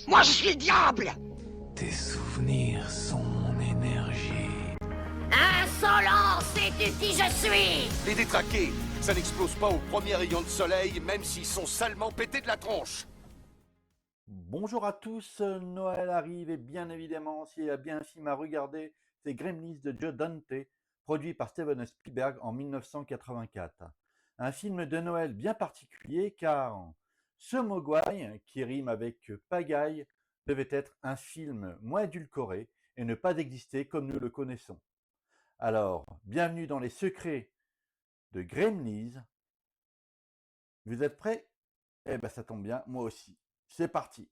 Moi, je suis le diable! Tes souvenirs sont mon énergie. Insolent, sais-tu qui je suis? Les détraqués, ça n'explose pas au premier rayon de soleil, même s'ils sont salement pétés de la tronche. Bonjour à tous, Noël arrive et bien évidemment, s'il y a bien un film à regarder, c'est Gremlins de Joe Dante, produit par Steven Spielberg en 1984. Un film de Noël bien particulier car ce Mogwai, qui rime avec pagaille, devait être un film moins édulcoré et ne pas exister comme nous le connaissons. Alors, bienvenue dans les secrets de Gremlins. Vous êtes prêts? Eh ben ça tombe bien, moi aussi. C'est parti.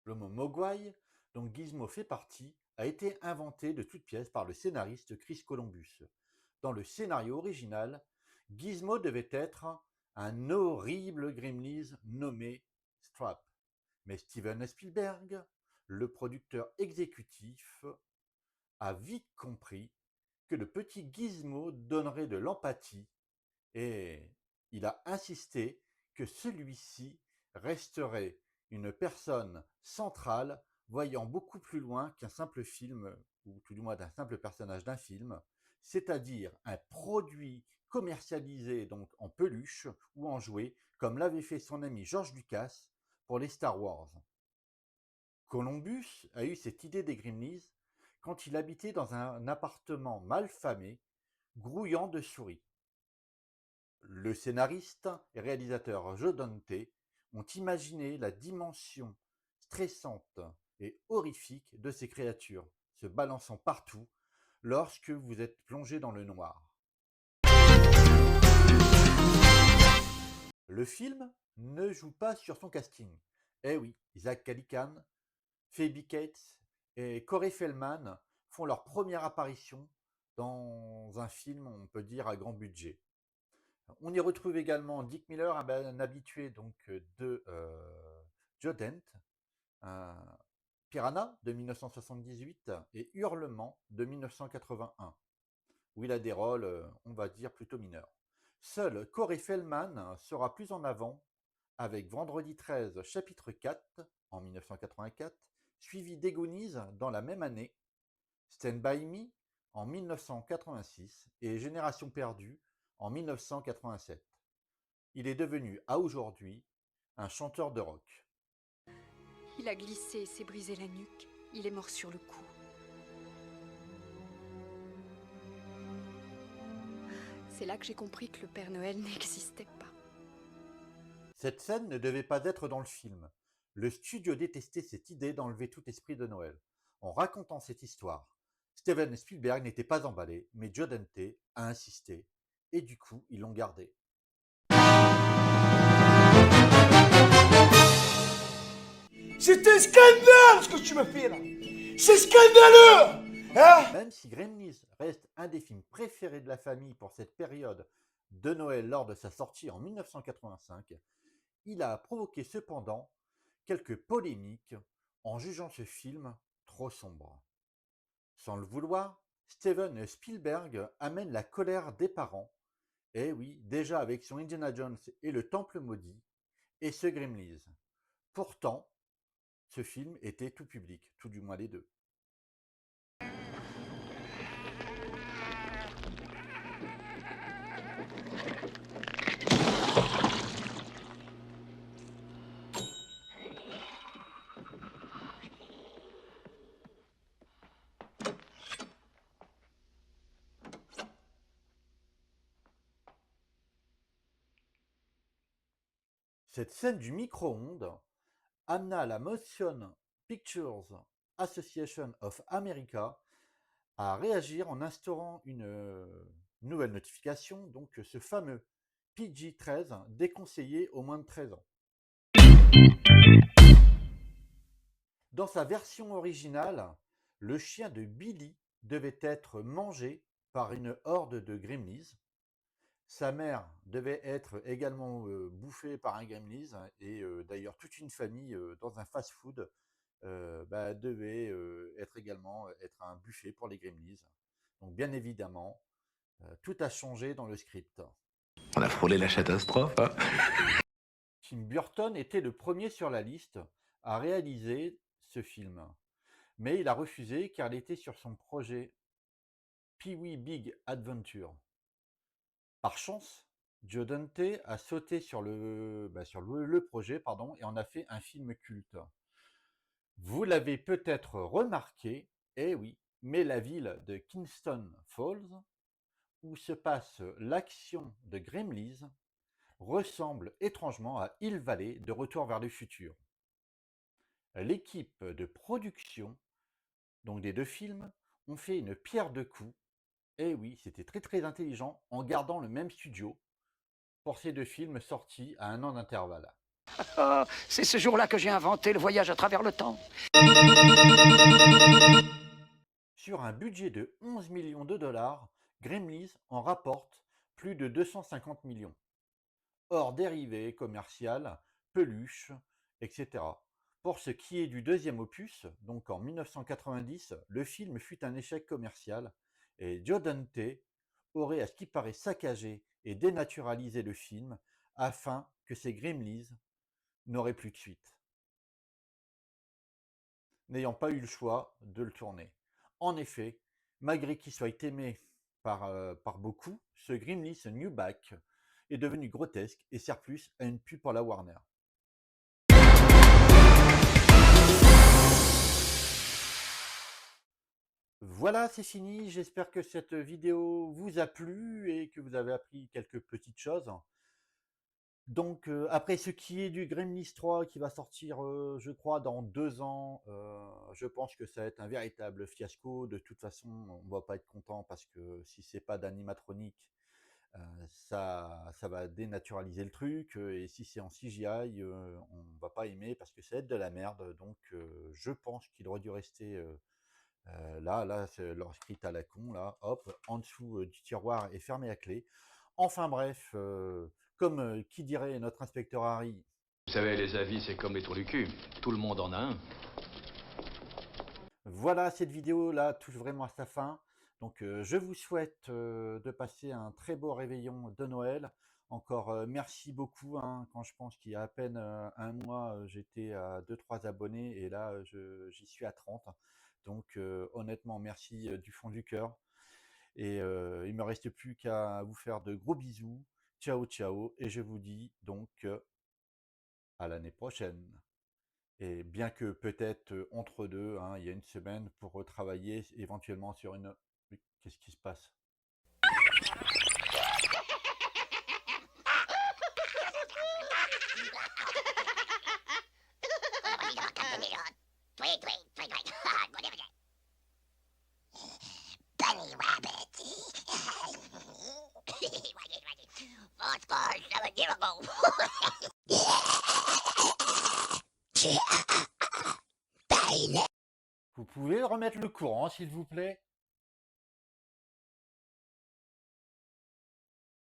Le mot Mogwai, dont Gizmo fait partie, a été inventé de toutes pièces par le scénariste Chris Columbus. Dans le scénario original, Gizmo devait être un horrible gremlin nommé Strap. Mais Steven Spielberg, le producteur exécutif, a vite compris que le petit Gizmo donnerait de l'empathie et il a insisté que celui-ci resterait une personne centrale, voyant beaucoup plus loin qu'un simple film, ou tout du moins d'un simple personnage d'un film, c'est-à-dire un produit commercialisé donc en peluche ou en jouet, comme l'avait fait son ami George Lucas pour les Star Wars. Columbus a eu cette idée des Gremlins quand il habitait dans un appartement mal famé, grouillant de souris. Le scénariste et réalisateur Joe Dante ont imaginé la dimension stressante et horrifique de ces créatures, se balançant partout lorsque vous êtes plongé dans le noir. Le film ne joue pas sur son casting. Eh oui, Zach Gallican, Phoebe Cates et Corey Feldman font leur première apparition dans un film, on peut dire, à grand budget. On y retrouve également Dick Miller, un habitué donc de Joe Dante, Piranha de 1978 et Hurlement de 1981, où il a des rôles, on va dire, plutôt mineurs. Seul Corey Feldman sera plus en avant avec Vendredi 13, chapitre 4 en 1984, suivi d'Egonies dans la même année, Stand By Me en 1986 et Génération perdue en 1987. Il est devenu, à aujourd'hui, un chanteur de rock. Il a glissé et s'est brisé la nuque. Il est mort sur le coup. C'est là que j'ai compris que le Père Noël n'existait pas. Cette scène ne devait pas être dans le film. Le studio détestait cette idée d'enlever tout esprit de Noël. En racontant cette histoire, Steven Spielberg n'était pas emballé, mais Joe Dante a insisté, et du coup, ils l'ont gardé. C'est un scandale ce que tu me fais là. C'est scandaleux, hein? Même si Gremlins reste un des films préférés de la famille pour cette période de Noël lors de sa sortie en 1985, il a provoqué cependant quelques polémiques en jugeant ce film trop sombre. Sans le vouloir, Steven Spielberg amène la colère des parents, et oui, déjà avec son Indiana Jones et le Temple maudit, et ce Gremlins. Pourtant, ce film était tout public, tout du moins les deux. Cette scène du micro-ondes amena la Motion Pictures Association of America à réagir en instaurant une nouvelle notification, donc ce fameux PG-13 déconseillé aux moins de 13 ans. Dans sa version originale, le chien de Billy devait être mangé par une horde de gremlins. Sa mère devait être également bouffée par un gremlin et d'ailleurs toute une famille dans un fast-food devait être un buffet pour les gremlins. Donc bien évidemment, tout a changé dans le script. On a frôlé la catastrophe, hein. Tim Burton était le premier sur la liste à réaliser ce film, mais il a refusé car il était sur son projet Pee-wee Big Adventure. Par chance, Joe Dante a sauté sur le projet et en a fait un film culte. Vous l'avez peut-être remarqué, eh oui, mais la ville de Kingston Falls, où se passe l'action de Gremlins, ressemble étrangement à Hill Valley de Retour vers le futur. L'équipe de production donc des deux films ont fait une pierre deux coups. Et oui, c'était très très intelligent en gardant le même studio pour ces deux films sortis à 1 an d'intervalle. Oh, c'est ce jour-là que j'ai inventé le voyage à travers le temps. Sur un budget de 11 millions de dollars, Gremlins en rapporte plus de 250 millions. Hors dérivés, commerciales, peluches, etc. Pour ce qui est du deuxième opus, donc en 1990, le film fut un échec commercial et Joe Dante aurait à ce qui paraît saccagé et dénaturalisé le film afin que ces Gremlins n'auraient plus de suite, n'ayant pas eu le choix de le tourner. En effet, malgré qu'il soit aimé par beaucoup, ce Gremlins New Back est devenu grotesque et sert plus à une pub pour la Warner. Voilà, c'est fini. J'espère que cette vidéo vous a plu et que vous avez appris quelques petites choses. Donc, après ce qui est du Gremlins 3 qui va sortir, je crois, dans 2 ans, je pense que ça va être un véritable fiasco. De toute façon, on va pas être content parce que si c'est pas d'animatronique, ça va dénaturaliser le truc. Et si c'est en CGI, on va pas aimer parce que ça va être de la merde. Donc, je pense qu'il aurait dû rester là, c'est leur script à la con, là, hop, en dessous du tiroir et fermé à clé. Enfin bref, comme qui dirait notre inspecteur Harry. Vous savez, les avis, c'est comme les trous du cul. Tout le monde en a un. Voilà, cette vidéo-là touche vraiment à sa fin. Donc, je vous souhaite de passer un très beau réveillon de Noël. Encore merci beaucoup. Hein, quand je pense qu'il y a à peine un mois, j'étais à 2-3 abonnés et là, j'y suis à 30. Donc, honnêtement, merci du fond du cœur. Et il me reste plus qu'à vous faire de gros bisous. Ciao, ciao. Et je vous dis donc à l'année prochaine. Et bien que peut-être entre deux, hein, il y a une semaine pour retravailler éventuellement sur une... Mais qu'est-ce qui se passe? Bunny Rabbit. What's going on? Here we go. Vous pouvez remettre le courant, s'il vous plaît?